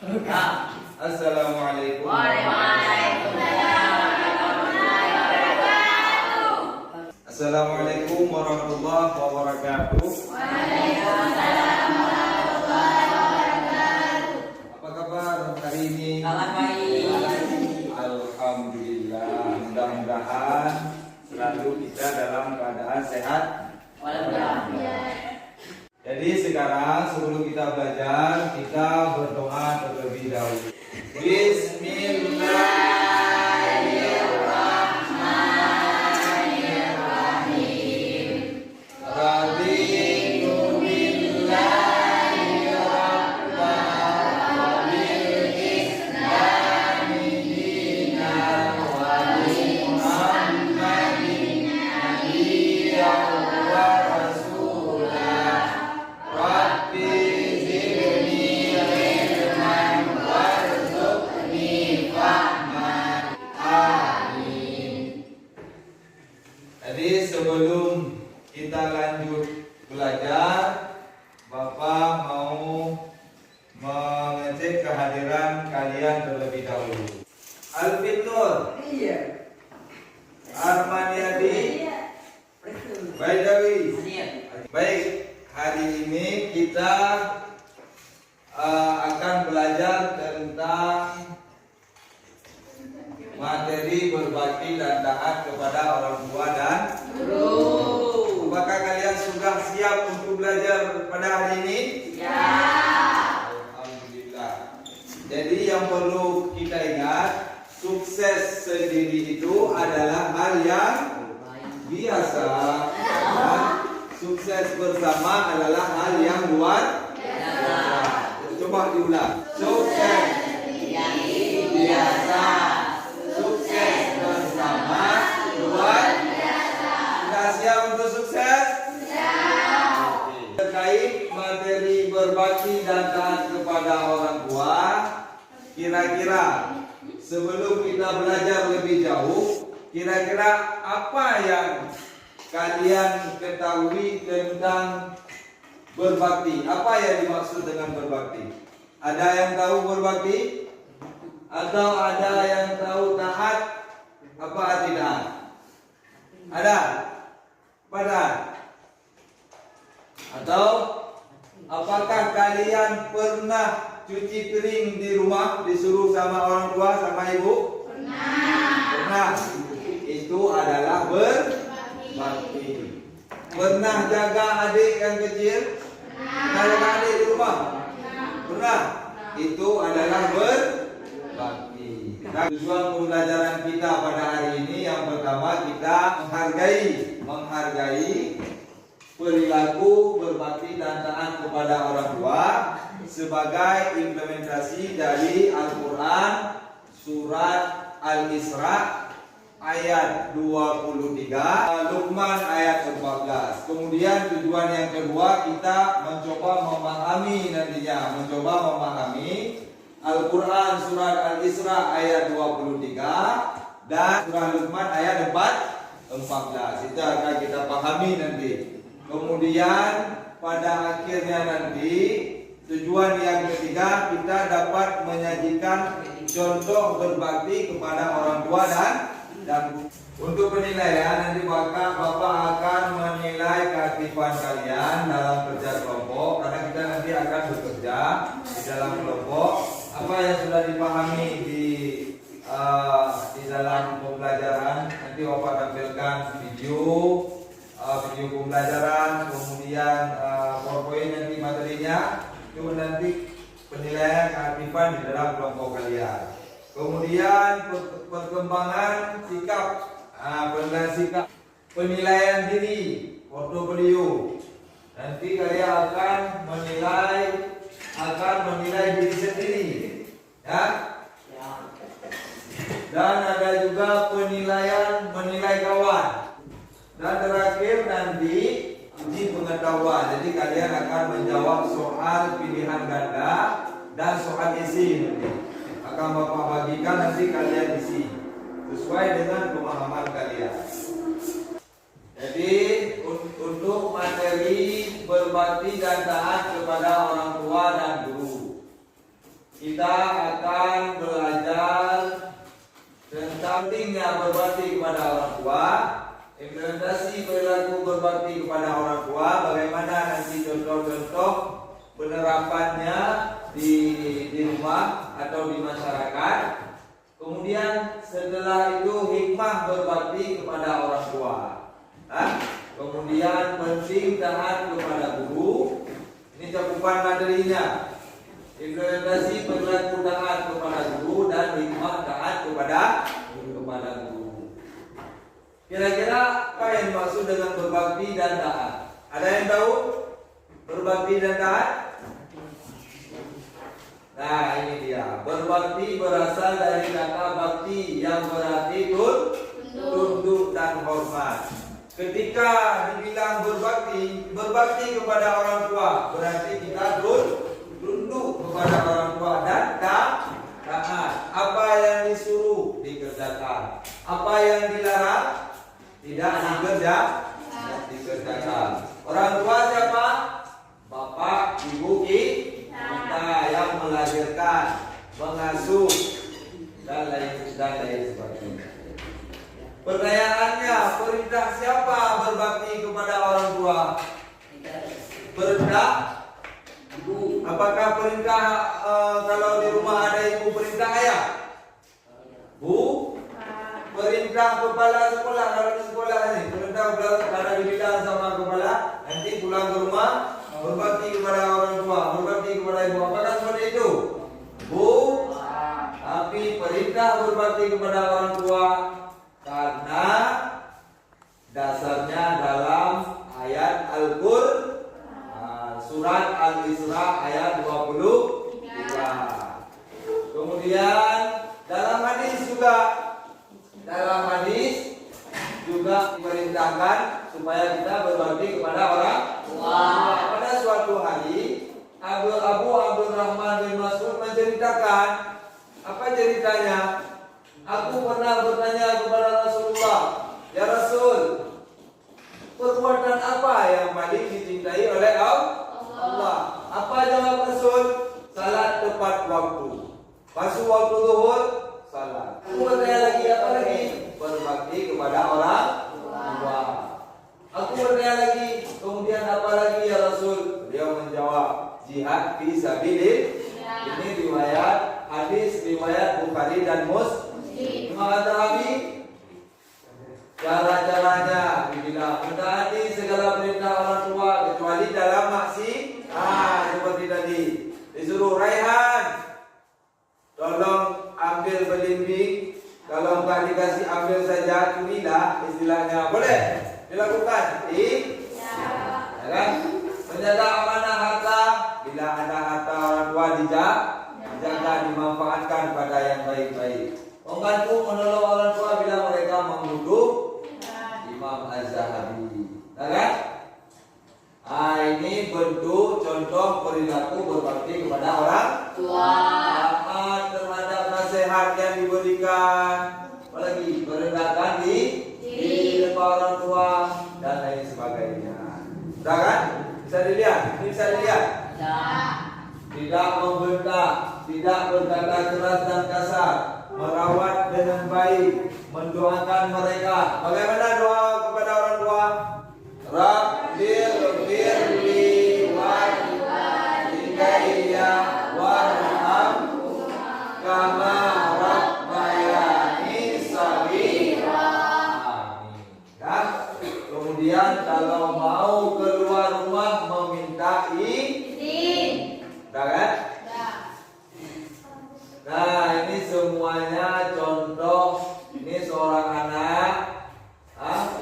Assalamualaikum. Assalamualaikum warahmatullahi wabarakatuh. Apa kabar hari ini? Alhamdulillah. Mudah-mudahan selalu kita dalam keadaan sehat. Jadi sekarang sebelum kita belajar, kita berdoa terlebih dahulu. Bismillahirrahmanirrahim. Raditu billahi rabban wa bil islami dinan wa bi Muhammadin nabiyyan wa rasulah. Rabbi zidni ilman warzuqni fahman. Amin. Jadi sebelum kita lanjut belajar, Bapak mau mengecek kehadiran kalian terlebih dahulu. Alfitur, Iya. Armaniadi, Betul. Baidawi. Baik, hari ini kita akan belajar tentang materi berbakti dan taat kepada orang tua dan guru. Apakah kalian sudah siap untuk belajar pada hari ini? Ya. Alhamdulillah. Jadi yang perlu kita ingat, sukses sendiri itu adalah hal yang biasa. Dan sukses bersama adalah hal yang luar biasa. Coba diulang. Sukses biasa. Sukses bersama luar biasa. Sudah siap untuk sukses? Siap. Terkait materi berbakti dan taat kepada orang tua, kira-kira sebelum kita belajar lebih jauh, kira-kira apa yang kalian ketahui tentang berbakti? Apa yang dimaksud dengan berbakti? Ada yang tahu berbakti? Atau ada yang tahu taat? Apa arti taat? Ada? Pada? Atau apakah kalian pernah cuci piring di rumah disuruh sama orang tua, sama ibu? Pernah. Itu adalah berbakti. Pernah jaga adik yang kecil? Pernah jaga adik di rumah? Pernah. Itu adalah berbakti. Nah, tujuan pembelajaran kita pada hari ini yang pertama, kita menghargai perilaku berbakti dan taat kepada orang tua sebagai implementasi dari Al-Quran surat Al-Isra ayat 23, Luqman ayat 14. Kemudian tujuan yang kedua, kita mencoba memahami Al-Quran surat Al-Isra ayat 23 dan surah Luqman ayat 14. Itu akan kita pahami nanti. Kemudian pada akhirnya nanti tujuan yang ketiga, kita dapat menyajikan contoh berbakti kepada orang tua dan untuk penilaian nanti Bapak akan menilai keaktifan kalian dalam kerja kelompok, karena kita nanti akan bekerja di dalam kelompok. Apa yang sudah dipahami di dalam pembelajaran, nanti Bapak tampilkan video pembelajaran, kemudian PowerPoint nanti materinya, itu nanti penilaian keaktifan di dalam kelompok kalian. Kemudian perkembangan sikap, penilaian diri, portofolio. Nanti kalian akan menilai diri sendiri, ya. Dan ada juga menilai kawan. Dan terakhir nanti uji pengetahuan. Jadi kalian akan menjawab soal pilihan ganda dan soal isi nanti. Akan Bapak bagikan, nanti kalian isi sesuai dengan pemahaman kalian. Jadi untuk materi berbakti dan taat kepada orang tua dan guru, kita akan belajar tentang pentingnya berbakti kepada orang tua, implementasi perilaku berbakti kepada orang tua, bagaimana nanti contoh-contoh penerapannya di rumah atau di masyarakat. Kemudian setelah itu hikmah berbakti kepada orang tua. Kemudian penting taat kepada guru. Ini cakupan materinya. Implementasi perilaku taat kepada guru dan hikmah taat kepada guru. Kira-kira apa yang dimaksud dengan berbakti dan taat? Ada yang tahu berbakti dan taat? Nah, ini dia. Berbakti berasal dari kata bakti yang berarti tunduk dan hormat. Ketika dibilang berbakti kepada orang tua, berarti kita tunduk kepada orang tua dan taat. Apa yang disuruh dikerjakan, apa yang dilarang tidak dikerjakan. Orang tua siapa? Bapak, ibu, kita yang melahirkan, mengasuh dan lain sebagainya. Pertanyaannya, perintah siapa berbakti kepada orang tua? Perintah ibu. Apakah perintah kalau di rumah ada ibu perintah ayah? Bu? Perintah kepala sekolah kalau di sekolah ini, perintah kalau dibilang sama kepala, nanti pulang ke rumah berbakti kepada orang tua, berbakti kepada ibu. Apakah seperti itu? Bu? Tapi perintah berbakti kepada orang tua karena dasarnya dalam ayat Al-Qur'an, surat Al-Isra ayat 22. Kemudian dalam hadis juga diperintahkan supaya kita berbakti kepada orang tua. Pada suatu hari Abu Abdurrahman bin Mas'ud menceritakan, apa ceritanya? Aku pernah bertanya kepada Rasulullah, ya Rasul, perbuatan apa yang paling dicintai oleh Allah? Apa jawab Rasul? Salat tepat waktu. Masuk waktu zuhur, salat. Aku bertanya lagi, apa lagi? Berbakti kepada orang tua. Aku bertanya lagi, kemudian apa lagi ya Rasul? Beliau menjawab, jihad fi sabilillah. Ini riwayat hadis riwayat Bukhari dan Muslim. Mengatakan Nabi, cara-caranya dibilang mentaati segala perintah orang tua kecuali dalam maksiat. Seperti tadi disuruh Raihan, tolong ambil belimbing. Kalau enggak dikasih ambil saja, curilah istilahnya. Boleh dilakukan? Ya kan? Menjaga amanah harta, bila ada harta orang tua dijaga, dimanfaatkan pada yang baik-baik. Membantu menolong orang tua bila mereka membutuh. Imam Az-Zahabi. Nah kan? Ini bentuk contoh perilaku berbakti kepada orang tua. Taat terhadap nasihat yang diberikan. Apalagi merendahkan di depan orang tua dan lain sebagainya. Sudah kan? Bisa dilihat? Ini bisa dilihat? Tidak membentak, tidak berkata keras dan kasar, merawat dengan baik, mendoakan mereka. Bagaimana doa kepada orang tua? Rabbirli walidayya warhamhum kama rabbayani shaghira. Amin. Kemudian kalau mau keluar rumah meminta izin. Sudah kan? Nah, ini semuanya contoh. Ini seorang anak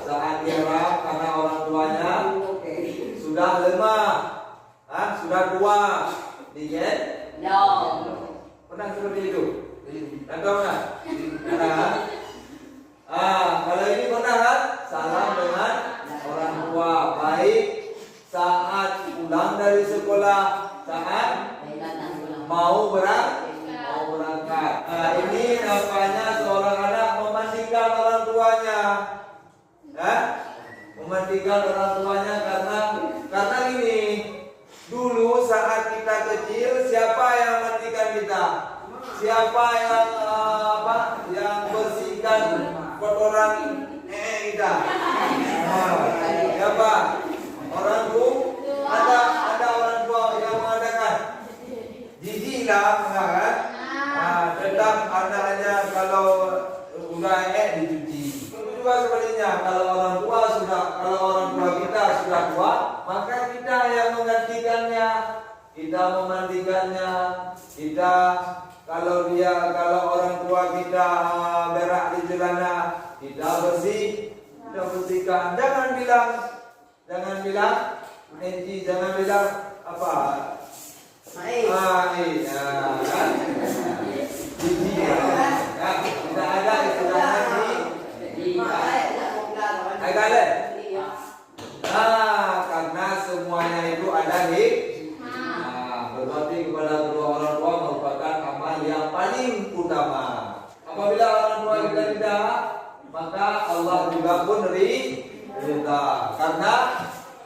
saat ihram karena orang tuanya sudah lemah, sudah tua. Diet? Pernah seperti itu? Tahu nggak? Kalau ini pernah kan? Salam dengan orang tua, baik saat pulang dari sekolah, saat mau berangkat. Ini namanya seorang anak memandikan orang tuanya. Memandikan orang tuanya karena ini dulu saat kita kecil siapa yang mandikan kita? siapa yang yang bersihkan kotoran kita? Siapa? Orang tua? Ada orang tua yang mengatakan jijilah kan? Tetap anaknya kalau udah dicuci. Itu juga sebaliknya, kalau orang tua kita sudah tua, maka kita yang menggantikannya. Kita memandikannya. Kita kalau orang tua kita berak di celana, kita bersihkan. Jangan bilang Nenci, jangan bilang apa? Jijik. Tidak ada istilahnya Agak karena semuanya itu ada berbakti kepada kedua orang tua merupakan amal yang paling utama. Apabila orang tua kita tidak, maka Allah juga pun ridha. Karena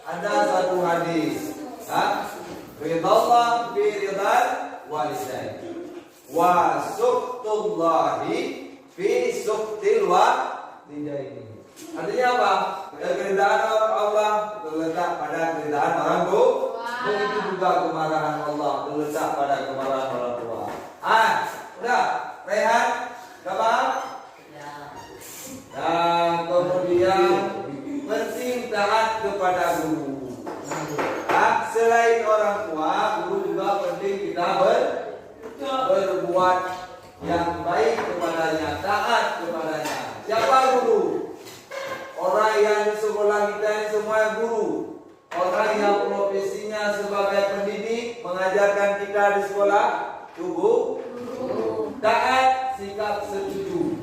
ada satu hadis, ridallah fi ridal walidain wa suqtullahi fi suqtil walidain. Artinya apa? Keridhaan Allah terletak pada keridhaan orang tua. Begitu juga kemarahan Allah terletak pada kemarahan orang tua. Udah, Rehan, paham? Dan kemudian penting taat kepada guru. Selain orang tua, guru juga penting kita berbuat yang baik kepadanya, taat kepadanya. Siapa guru? Orang yang di sekolah kita ini semua guru. Orang yang profesinya sebagai pendidik, mengajarkan kita di sekolah, guru. Taat, sikap setuju,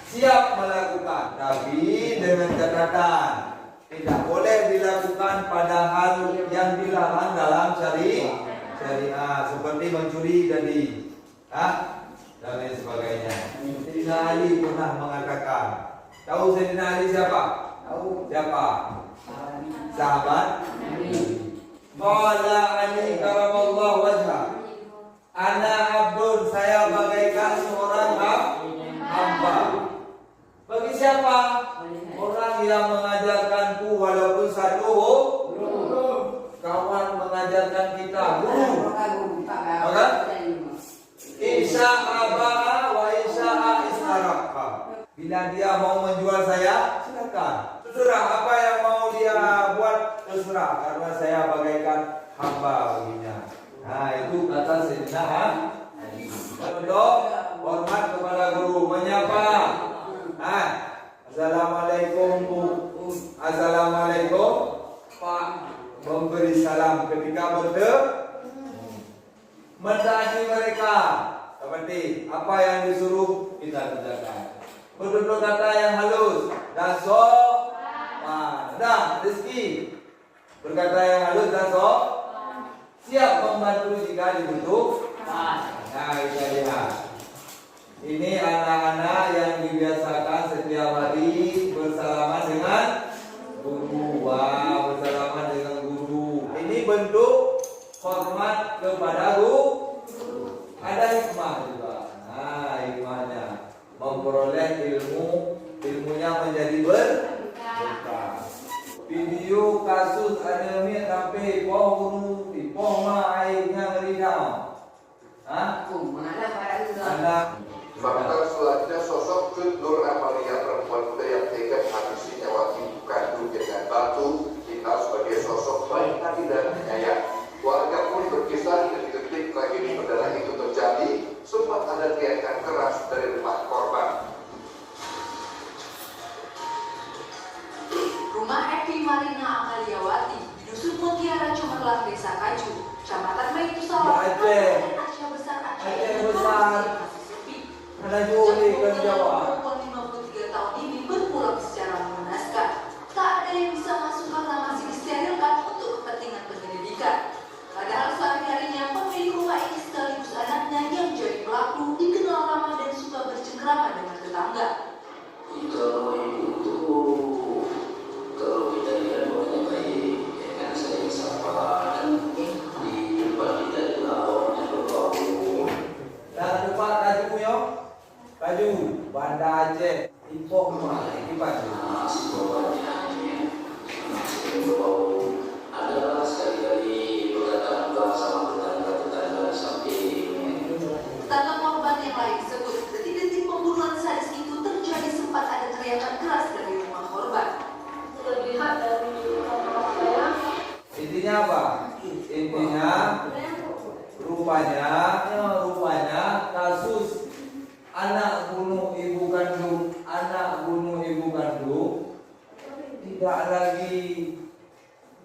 siap melakukan, tapi dengan catatan tidak boleh dilakukan pada hal yang dilarang dalam syariat, seperti mencuri tadi, dan lain sebagainya. Sayyidina Ali pernah mengatakan, tahu Sayyidina Ali siapa? Siapa? Sahabat. Qala Ali karamallahu wajhah, ana abdun, saya bagaikan seorang hamba. Bagi siapa? Orang yang mengajarkanku, walaupun satu kawan mengajarkan kita, guru. Maka Isya'a ba'a wa isya'a istaraqqa. Bila dia mau menjual saya, silakan. Terserah apa yang mau dia buat, terserah, karena saya bagaikan hamba baginya. Nah, itu kata Sayyidina Ali. Untuk hormat kepada guru, menyapa. Assalamualaikum Bu. Assalamualaikum Pak. Memberi salam ketika mendaki mereka. Seperti apa yang disuruh kita kerjakan. Bertutur kata yang halus dan sopan. Rezeki. Berkata yang halus dan sopan. Siap membantu jika dibutuhkan. Nah, kita lihat. Ini anak-anak yang dibiasakan setiap hari bersalaman dengan guru. Bersalaman dengan guru. Ini bentuk hormat kepada guru. Ada hikmah juga. Nah, hikmahnya memperoleh ilmunya menjadi berkah. Video kasus anime sampai pohon airnya meridam. Anak. Fakta selanjutnya sosok Cut Nur Amalia, perempuan muda yang tega menghabisi nyawa ibu kandung dengan batu, dikenal sebagai sosok baik hati dan penyayang. Warga pun berkisah detik-detik tragedi berdarah itu terjadi, sempat ada teriakan keras dari rumah korban. Rumah Evi Marina Amaliawati di Dusun Mutiara Cemerlang, Desa Kaju, Kecamatan Maitusawah, Kabupaten Aceh Besar. Ada juri kan Jawa. Perempuan 53 tahun ini berpulang secara mengenaskan. Tak ada yang bisa masuk karena masih disterilkan untuk kepentingan penyelidikan. Padahal sehari-harinya pemilik rumah ini sekaligus anaknya Baju Banda Aceh impor rumah ini baju. Adalah sekali-kali berkata sama tetangga samping. Tetangga korban yang lain sebut detik-detik pembunuhan sadis itu terjadi sempat ada teriakan keras dari rumah korban. Terlihat dari kamar saya. Intinya apa? Intinya rupanya kasus anak bunuh ibu kandung tidak lagi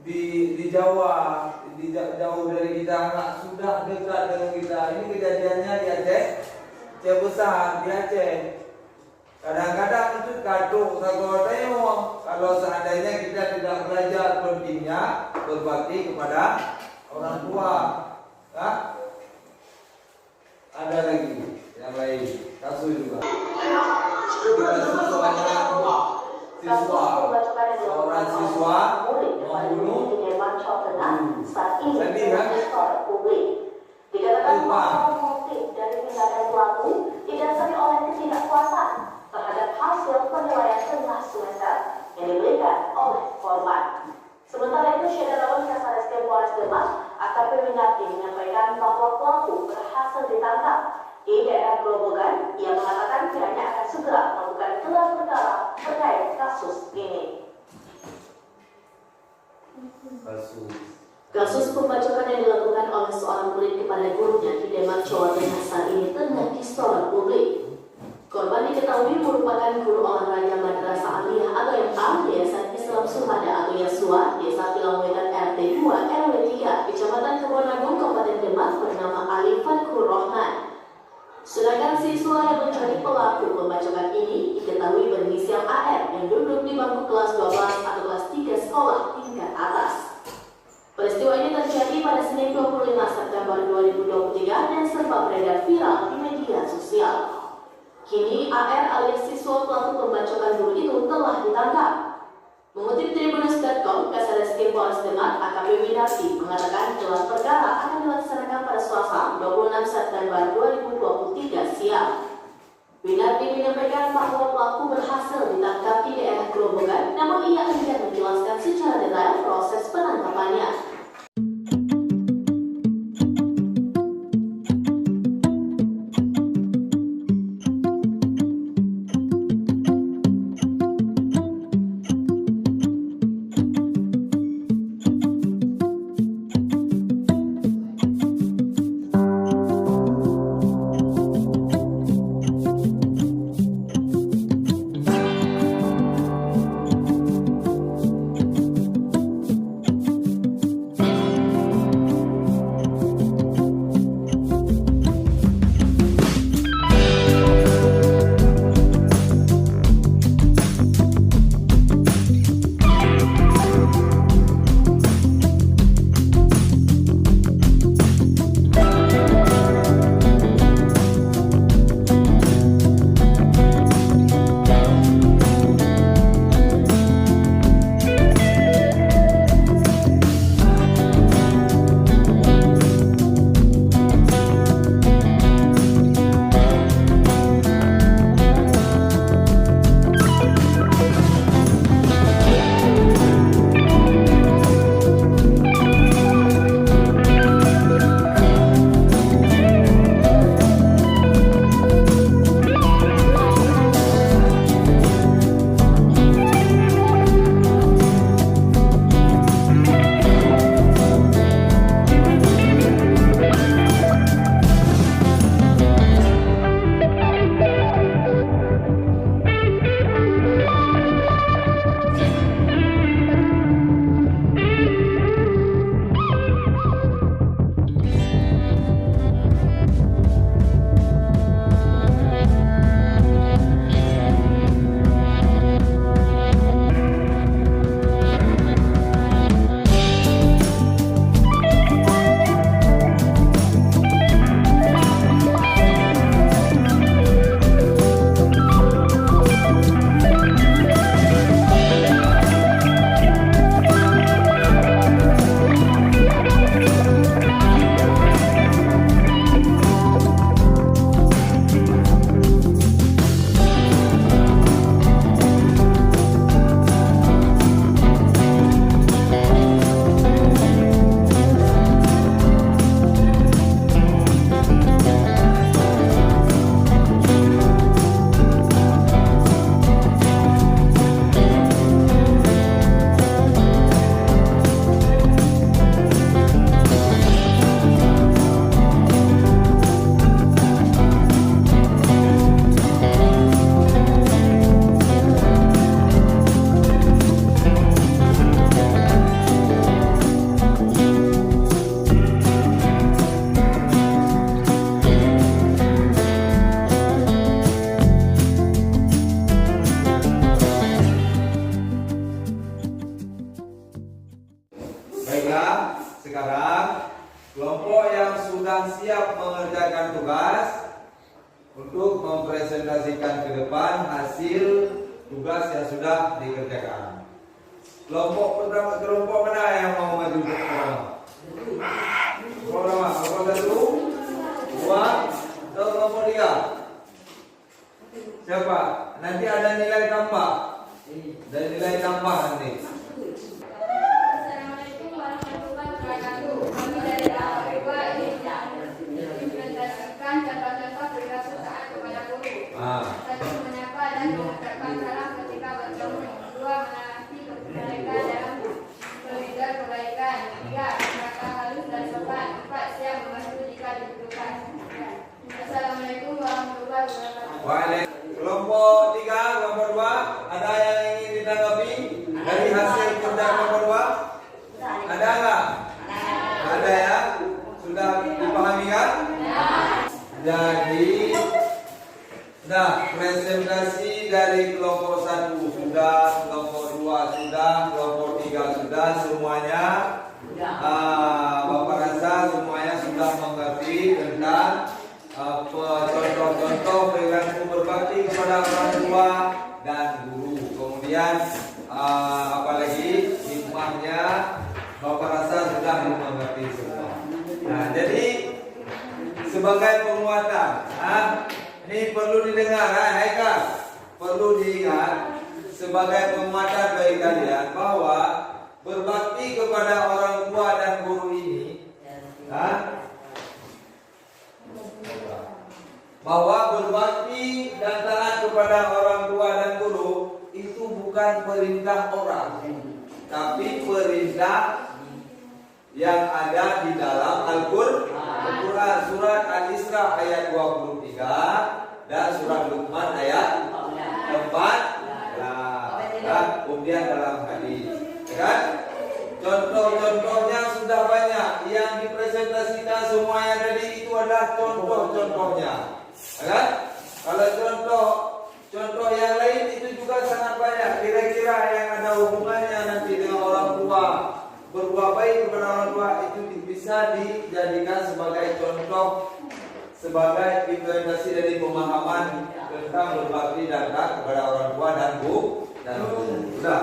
di Jawa, jauh dari kita, anak sudah dekat dengan kita. Ini kejadiannya di Aceh besar di Aceh. Kadang-kadang itu kadung kalau seandainya kita tidak belajar pentingnya berbakti kepada orang tua. Nah, ada lagi yang lain kasus juga. Seorang siswa membunuh sedih kan? Dikatakan bahwa motif dari tindakan pelaku didasari oleh ketidakpuasan terhadap hasil penilaian tengah semester yang diberikan oleh korban. Sementara itu, Syedarawan Kasareskrim Polres Demak AKP Winarti menyampaikan bahwa pelaku berhasil ditangkap di daerah Grobogan. Ia mengatakan pihaknya akan segera melakukan gelar perkara terkait kasus ini. Kasus pembacokan yang dilakukan oleh seorang murid kepada gurunya di Demak, Jawa Tengah saat ini tengah disorot publik. Korban diketahui merupakan guru olahraga Madrasah Aliyah atau yang Yayasan Islam Suhada atau Yasua, Desa Pilangwetan RT 2 RW 3, Kecamatan Kebonagung, Kabupaten Demak bernama Ali Fatkur Rahman. Sedangkan siswa yang menjadi pelaku pembacokan ini diketahui berinisial AR yang duduk di bangku kelas 12 atau kelas 3 sekolah tingkat atas. Peristiwa ini terjadi pada Senin 25 September 2023 dan sempat beredar viral di media sosial. Kini AR alias siswa pelaku pembacokan guru itu telah ditangkap. Mengutip Tribunnews.com, Kasareskrim Polres Demak AKP Winarti mengatakan gelar perkara akan dilaksanakan pada Selasa 26 September 2023 siang. Winarti menyampaikan bahwa pelaku berhasil ditangkap di daerah Grobogan, namun ia enggan menjelaskan secara detail proses penangkapannya. untuk mempresentasikan ke depan hasil tugas yang sudah dikerjakan. Kelompok pertama, kelompok mana yang mau maju pertama? Kelompok 1, 2, atau kelompok 3? Siapa? Nanti ada nilai tambah. Dan nilai tambah nanti. Assalamualaikum warahmatullahi wabarakatuh. Kami dari AWB ingin mempresentasikan contoh-contoh perilaku taat kepada guru. 1. Menyapa dan mengucapkan salam ketika bertemu. 2. Menaati mereka dalam koridor kebaikan. 3. Berkata halus dan sopan. 4. Siap membantu jika dibutuhkan. Assalamualaikum warahmatullahi wabarakatuh. Kelompok 3, kelompok 2, ada yang ingin ditanggapi dari hasil kerja kelompok 2? Ada enggak? Ada ya? Sudah dipahami kan? Jadi sudah presentasi dari kelompok 1 sudah, kelompok 2 sudah, kelompok 3 sudah, semuanya Bapak rasa semuanya sudah mengerti tentang contoh-contoh perilaku berbakti kepada orang tua dan guru. Kemudian apalagi hikmahnya Bapak rasa sudah mengerti semua. Nah, jadi sebagai penguatan, ini perlu didengar, Haikal. Perlu diingat sebagai penguatan bagi kalian bahwa berbakti kepada orang tua dan guru ini, bahwa berbakti dan taat kepada orang tua dan guru itu bukan perintah orang, tapi perintah yang ada di dalam Al-Quran, surat Al-Isra ayat 23 dan surat Luqman ayat 4. Kemudian dalam hadis, kan? Contoh-contohnya sudah banyak. Yang dipresentasikan semuanya tadi itu adalah contoh-contohnya. Kan? Kalau contoh yang lain itu juga sangat banyak. Kira-kira yang ada hubungannya nanti dengan orang tua, berbuat baik kepada orang tua itu bisa dijadikan sebagai contoh, sebagai implementasi dari pemahaman tentang berbakti dan taat kepada orang tua dan guru. Sudah.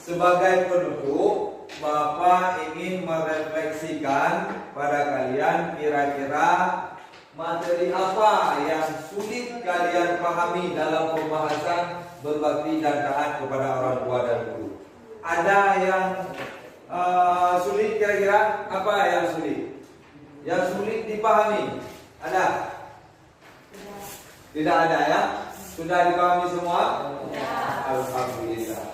Sebagai penutup, Bapak ingin merefleksikan pada kalian kira-kira materi apa yang sulit kalian pahami dalam pembahasan berbakti dan taat kepada orang tua dan guru. Ada yang sulit kira-kira? Apa yang sulit? Yang sulit dipahami? Ada? Tidak ada ya? Sudah dipahami semua? Alhamdulillah.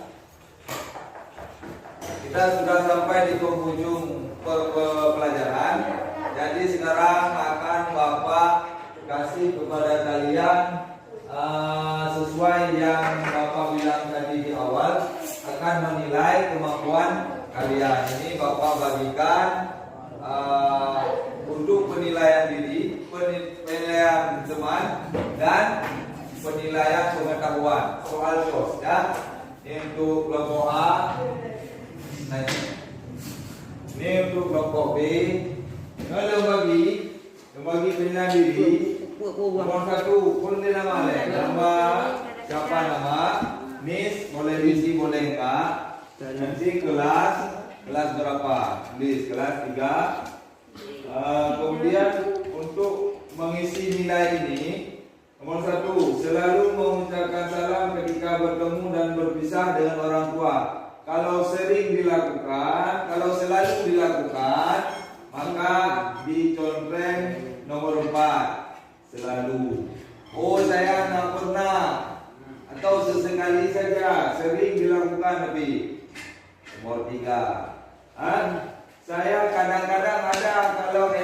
Kita sudah sampai di penghujung pelajaran. Jadi sekarang akan Bapak kasih kepada kalian sesuai yang Bapak bilang tadi di awal, akan menilai kemampuan kalian. Ini Bapak bagikan untuk penilaian diri, penilaian teman, dan penilaian pengetahuan soal sos ya. Ini untuk kelompok A. Nah, ini untuk kelompok B. Kalau bagi penilaian diri, nomor 1 pun dia nama siapa nama, Miss boleh diisi boleh enggak. Nanti kelas berapa? List kelas 3. Kemudian untuk mengisi nilai ini, nomor 1 selalu mengucapkan salam ketika bertemu dan berpisah dengan orang tua. Kalau sering dilakukan, kalau selalu dilakukan, maka dicontreng nomor 4 selalu. Oh, saya nggak pernah atau sesekali saja, sering dilakukan lebih. Nomor 3. Saya kadang-kadang ada kalau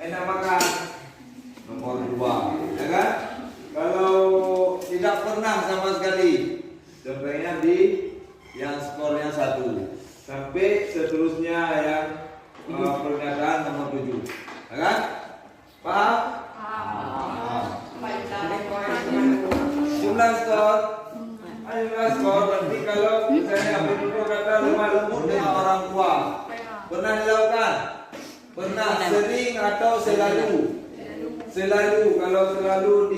enak makan. Nomor 2, ya kan? Kalau tidak pernah sama sekali, contohnya di yang skornya 1 sampai seterusnya yang pernyataan nomor 7, ya kan? Paham? Jumlah skor, nanti kalau misalnya begitu kata lemah lembut dengan orang tua, pernah dilakukan? Pernah, sering atau selalu? Selalu, kalau selalu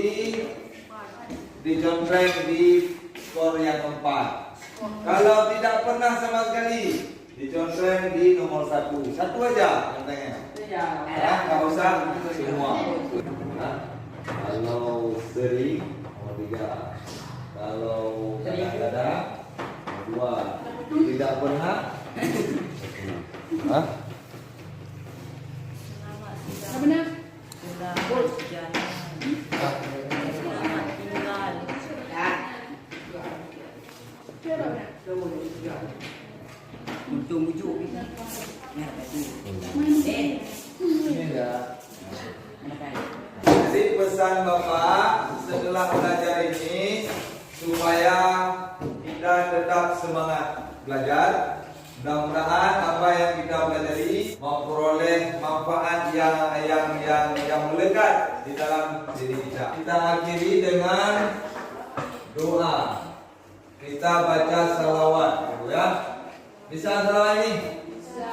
dicontreng di skor yang keempat. Kalau tidak pernah sama sekali, dicontreng di nomor 1. Satu aja contohnya. Nggak usah semua. Kalau sering nomor 3. Kalau kadang-kadang nomor 2. Tidak pernah. Benar. Untung bujuk kita. Ini enggak. Jadi pesan Bapak setelah belajar ini supaya kita tetap semangat belajar. Mudah-mudahan apa yang kita pelajari memperoleh manfaat yang melekat di dalam diri kita. Kita akhiri dengan doa. Kita baca salawat, ya. Bisa salawat ini? Bisa.